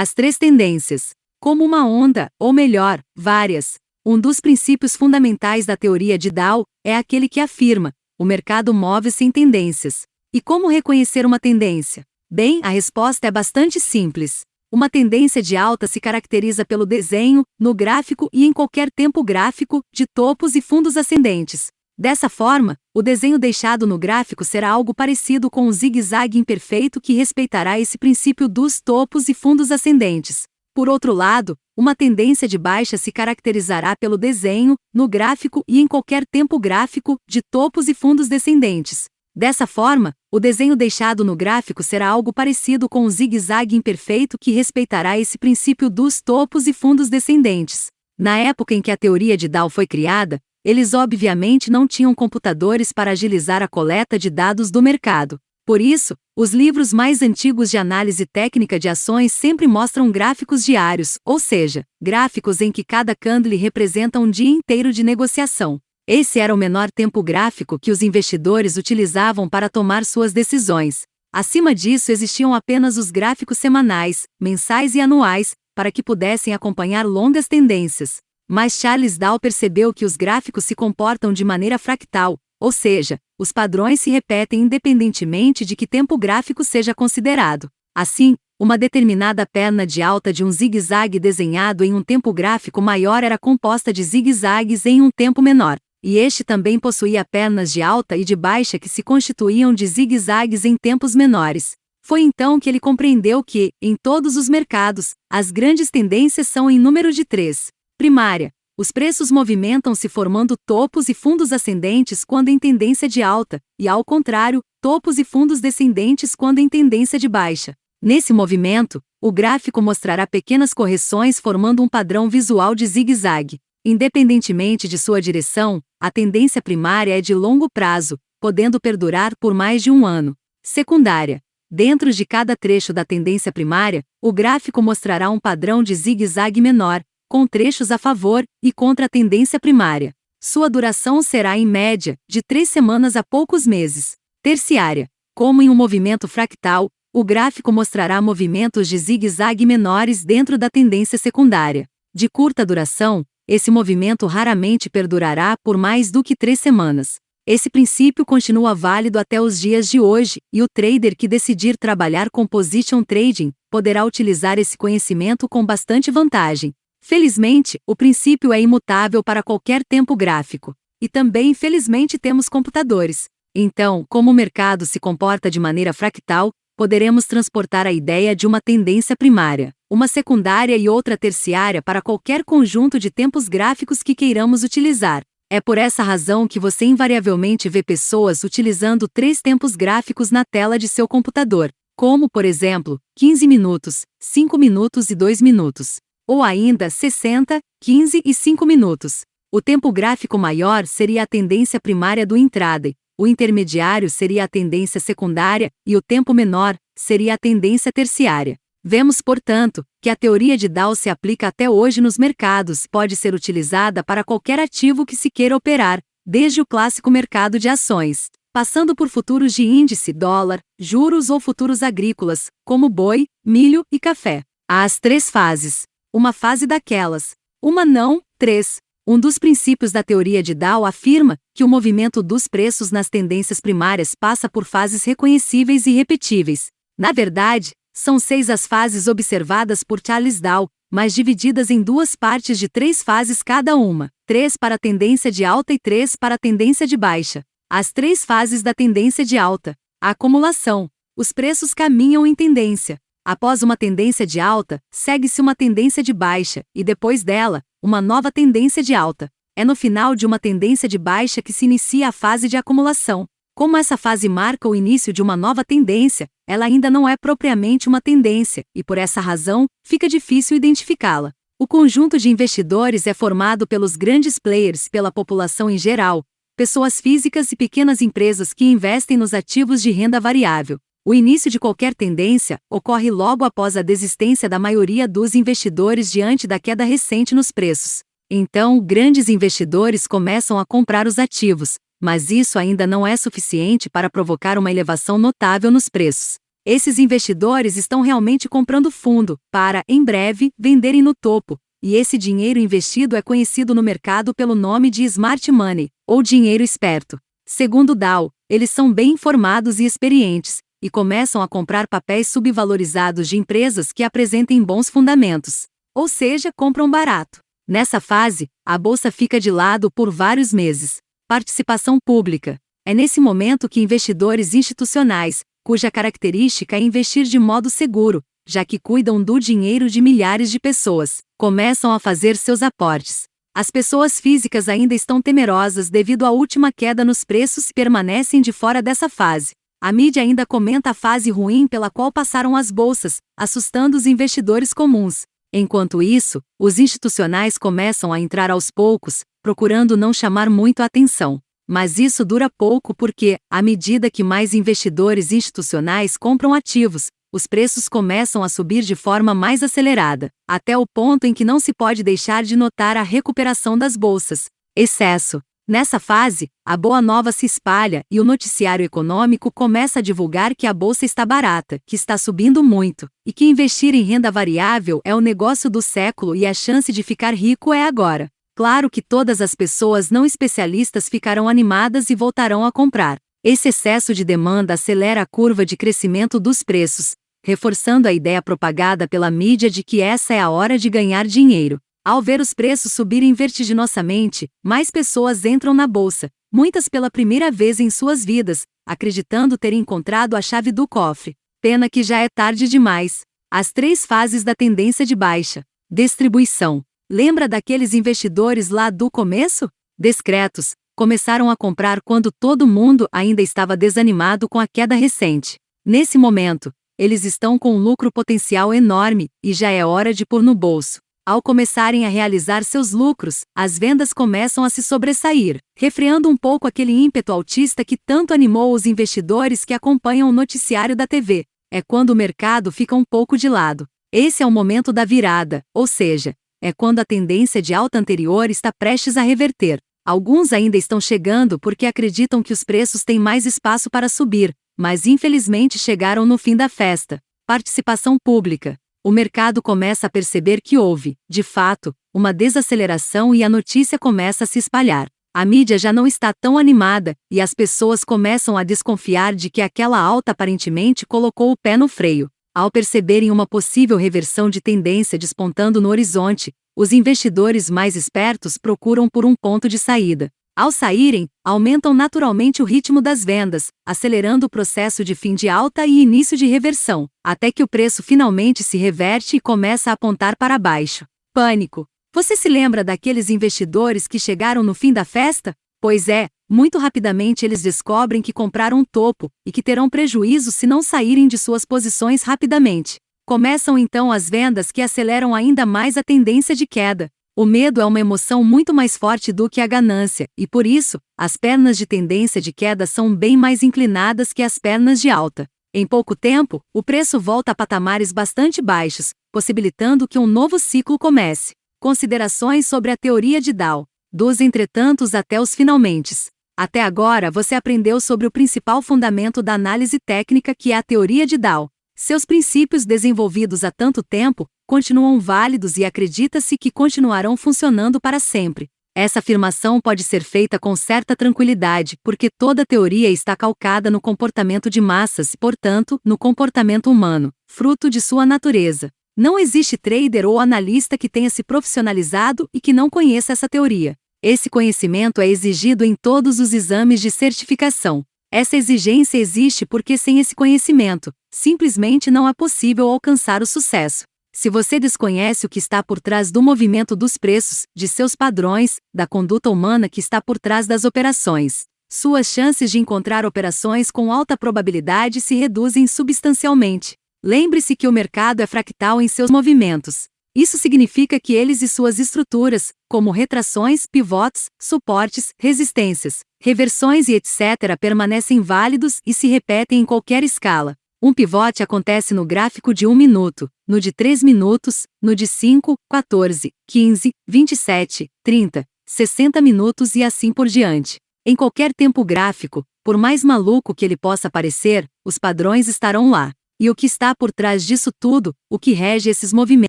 As três tendências. Como uma onda, ou melhor, várias. Um dos princípios fundamentais da teoria de Dow é aquele que afirma: o mercado move-se em tendências. E como reconhecer uma tendência? Bem, a resposta é bastante simples. Uma tendência de alta se caracteriza pelo desenho, no gráfico e em qualquer tempo gráfico, de topos e fundos ascendentes. Dessa forma, o desenho deixado no gráfico será algo parecido com um zigue-zague imperfeito que respeitará esse princípio dos topos e fundos ascendentes. Por outro lado, uma tendência de baixa se caracterizará pelo desenho, no gráfico e em qualquer tempo gráfico, de topos e fundos descendentes. Dessa forma, o desenho deixado no gráfico será algo parecido com um zigue-zague imperfeito que respeitará esse princípio dos topos e fundos descendentes. Na época em que a teoria de Dow foi criada, eles obviamente não tinham computadores para agilizar a coleta de dados do mercado. Por isso, os livros mais antigos de análise técnica de ações sempre mostram gráficos diários, ou seja, gráficos em que cada candle representa um dia inteiro de negociação. Esse era o menor tempo gráfico que os investidores utilizavam para tomar suas decisões. Acima disso existiam apenas os gráficos semanais, mensais e anuais, para que pudessem acompanhar longas tendências. Mas Charles Dow percebeu que os gráficos se comportam de maneira fractal, ou seja, os padrões se repetem independentemente de que tempo gráfico seja considerado. Assim, uma determinada perna de alta de um zigue-zague desenhado em um tempo gráfico maior era composta de zigue-zagues em um tempo menor. E este também possuía pernas de alta e de baixa que se constituíam de zigue-zagues em tempos menores. Foi então que ele compreendeu que, em todos os mercados, as grandes tendências são em número de 3. Primária. Os preços movimentam-se formando topos e fundos ascendentes quando em tendência de alta, e ao contrário, topos e fundos descendentes quando em tendência de baixa. Nesse movimento, o gráfico mostrará pequenas correções formando um padrão visual de zigue-zague. Independentemente de sua direção, a tendência primária é de longo prazo, podendo perdurar por mais de um ano. Secundária. Dentro de cada trecho da tendência primária, o gráfico mostrará um padrão de zigue-zague menor, com trechos a favor e contra a tendência primária. Sua duração será, em média, de 3 semanas a poucos meses. Terciária. Como em um movimento fractal, o gráfico mostrará movimentos de zigue-zague menores dentro da tendência secundária. De curta duração, esse movimento raramente perdurará por mais do que 3 semanas. Esse princípio continua válido até os dias de hoje, e o trader que decidir trabalhar com position trading poderá utilizar esse conhecimento com bastante vantagem. Felizmente, o princípio é imutável para qualquer tempo gráfico. E também, felizmente, temos computadores. Então, como o mercado se comporta de maneira fractal, poderemos transportar a ideia de uma tendência primária, uma secundária e outra terciária para qualquer conjunto de tempos gráficos que queiramos utilizar. É por essa razão que você invariavelmente vê pessoas utilizando 3 tempos gráficos na tela de seu computador, como, por exemplo, 15 minutos, 5 minutos e 2 minutos. Ou ainda 60, 15 e 5 minutos. O tempo gráfico maior seria a tendência primária do intraday, o intermediário seria a tendência secundária e o tempo menor seria a tendência terciária. Vemos, portanto, que a teoria de Dow se aplica até hoje nos mercados e pode ser utilizada para qualquer ativo que se queira operar, desde o clássico mercado de ações, passando por futuros de índice, dólar, juros ou futuros agrícolas, como boi, milho e café. Há as 3 fases. Uma fase daquelas. Uma não, 3. Um dos princípios da teoria de Dow afirma que o movimento dos preços nas tendências primárias passa por fases reconhecíveis e repetíveis. Na verdade, são 6 as fases observadas por Charles Dow, mas divididas em 2 partes de 3 fases cada uma, 3 para a tendência de alta e 3 para a tendência de baixa. As 3 fases da tendência de alta. A acumulação. Os preços caminham em tendência. Após uma tendência de alta, segue-se uma tendência de baixa, e depois dela, uma nova tendência de alta. É no final de uma tendência de baixa que se inicia a fase de acumulação. Como essa fase marca o início de uma nova tendência, ela ainda não é propriamente uma tendência, e por essa razão, fica difícil identificá-la. O conjunto de investidores é formado pelos grandes players, pela população em geral, pessoas físicas e pequenas empresas que investem nos ativos de renda variável. O início de qualquer tendência ocorre logo após a desistência da maioria dos investidores diante da queda recente nos preços. Então, grandes investidores começam a comprar os ativos, mas isso ainda não é suficiente para provocar uma elevação notável nos preços. Esses investidores estão realmente comprando fundo, para, em breve, venderem no topo, e esse dinheiro investido é conhecido no mercado pelo nome de smart money, ou dinheiro esperto. Segundo Dow, eles são bem informados e experientes, e começam a comprar papéis subvalorizados de empresas que apresentem bons fundamentos. Ou seja, compram barato. Nessa fase, a bolsa fica de lado por vários meses. Participação pública. É nesse momento que investidores institucionais, cuja característica é investir de modo seguro, já que cuidam do dinheiro de milhares de pessoas, começam a fazer seus aportes. As pessoas físicas ainda estão temerosas devido à última queda nos preços e permanecem de fora dessa fase. A mídia ainda comenta a fase ruim pela qual passaram as bolsas, assustando os investidores comuns. Enquanto isso, os institucionais começam a entrar aos poucos, procurando não chamar muito a atenção. Mas isso dura pouco porque, à medida que mais investidores institucionais compram ativos, os preços começam a subir de forma mais acelerada, até o ponto em que não se pode deixar de notar a recuperação das bolsas. Excesso. Nessa fase, a boa nova se espalha e o noticiário econômico começa a divulgar que a bolsa está barata, que está subindo muito, e que investir em renda variável é o negócio do século e a chance de ficar rico é agora. Claro que todas as pessoas não especialistas ficarão animadas e voltarão a comprar. Esse excesso de demanda acelera a curva de crescimento dos preços, reforçando a ideia propagada pela mídia de que essa é a hora de ganhar dinheiro. Ao ver os preços subirem vertiginosamente, mais pessoas entram na bolsa, muitas pela primeira vez em suas vidas, acreditando ter encontrado a chave do cofre. Pena que já é tarde demais. As 3 fases da tendência de baixa. Distribuição. Lembra daqueles investidores lá do começo? Discretos, começaram a comprar quando todo mundo ainda estava desanimado com a queda recente. Nesse momento, eles estão com um lucro potencial enorme, e já é hora de pôr no bolso. Ao começarem a realizar seus lucros, as vendas começam a se sobressair, refreando um pouco aquele ímpeto altista que tanto animou os investidores que acompanham o noticiário da TV. É quando o mercado fica um pouco de lado. Esse é o momento da virada, ou seja, é quando a tendência de alta anterior está prestes a reverter. Alguns ainda estão chegando porque acreditam que os preços têm mais espaço para subir, mas infelizmente chegaram no fim da festa. Participação pública. O mercado começa a perceber que houve, de fato, uma desaceleração e a notícia começa a se espalhar. A mídia já não está tão animada, e as pessoas começam a desconfiar de que aquela alta aparentemente colocou o pé no freio. Ao perceberem uma possível reversão de tendência despontando no horizonte, os investidores mais espertos procuram por um ponto de saída. Ao saírem, aumentam naturalmente o ritmo das vendas, acelerando o processo de fim de alta e início de reversão, até que o preço finalmente se reverte e começa a apontar para baixo. Pânico. Você se lembra daqueles investidores que chegaram no fim da festa? Pois é, muito rapidamente eles descobrem que compraram topo, e que terão prejuízo se não saírem de suas posições rapidamente. Começam então as vendas que aceleram ainda mais a tendência de queda. O medo é uma emoção muito mais forte do que a ganância, e por isso, as pernas de tendência de queda são bem mais inclinadas que as pernas de alta. Em pouco tempo, o preço volta a patamares bastante baixos, possibilitando que um novo ciclo comece. Considerações sobre a teoria de Dow. Dos entretantos até os finalmentes. Até agora você aprendeu sobre o principal fundamento da análise técnica que é a teoria de Dow. Seus princípios desenvolvidos há tanto tempo continuam válidos e acredita-se que continuarão funcionando para sempre. Essa afirmação pode ser feita com certa tranquilidade, porque toda teoria está calcada no comportamento de massas e, portanto, no comportamento humano, fruto de sua natureza. Não existe trader ou analista que tenha se profissionalizado e que não conheça essa teoria. Esse conhecimento é exigido em todos os exames de certificação. Essa exigência existe porque sem esse conhecimento, simplesmente não é possível alcançar o sucesso. Se você desconhece o que está por trás do movimento dos preços, de seus padrões, da conduta humana que está por trás das operações, suas chances de encontrar operações com alta probabilidade se reduzem substancialmente. Lembre-se que o mercado é fractal em seus movimentos. Isso significa que eles e suas estruturas, como retrações, pivotes, suportes, resistências, reversões e etc., permanecem válidos e se repetem em qualquer escala. Um pivote acontece no gráfico de 1 minuto, no de 3 minutos, no de 5, 14, 15, 27, 30, 60 minutos e assim por diante. Em qualquer tempo gráfico, por mais maluco que ele possa parecer, os padrões estarão lá. E o que está por trás disso tudo, o que rege esses movimentos?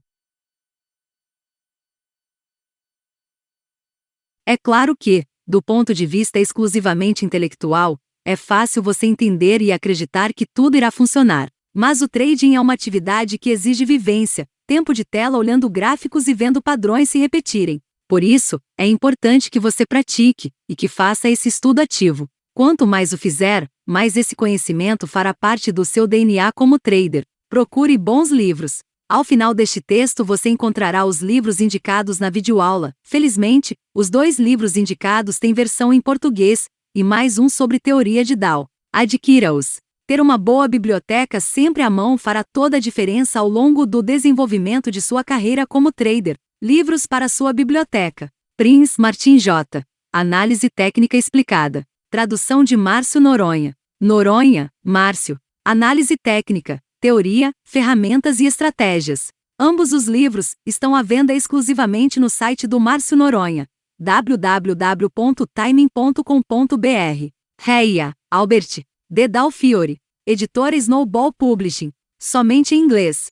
É claro que, do ponto de vista exclusivamente intelectual, é fácil você entender e acreditar que tudo irá funcionar. Mas o trading é uma atividade que exige vivência, tempo de tela olhando gráficos e vendo padrões se repetirem. Por isso, é importante que você pratique e que faça esse estudo ativo. Quanto mais o fizer, mais esse conhecimento fará parte do seu DNA como trader. Procure bons livros. Ao final deste texto você encontrará os livros indicados na videoaula. Felizmente, os 2 livros indicados têm versão em português, e mais um sobre teoria de Dow. Adquira-os. Ter uma boa biblioteca sempre à mão fará toda a diferença ao longo do desenvolvimento de sua carreira como trader. Livros para sua biblioteca. Prince Martin J. Análise técnica explicada. Tradução de Márcio Noronha. Noronha, Márcio. Análise técnica, teoria, ferramentas e estratégias. Ambos os livros estão à venda exclusivamente no site do Márcio Noronha, www.timing.com.br. Reia, Albert. The Dow Fiore. Editora Snowball Publishing. Somente em inglês.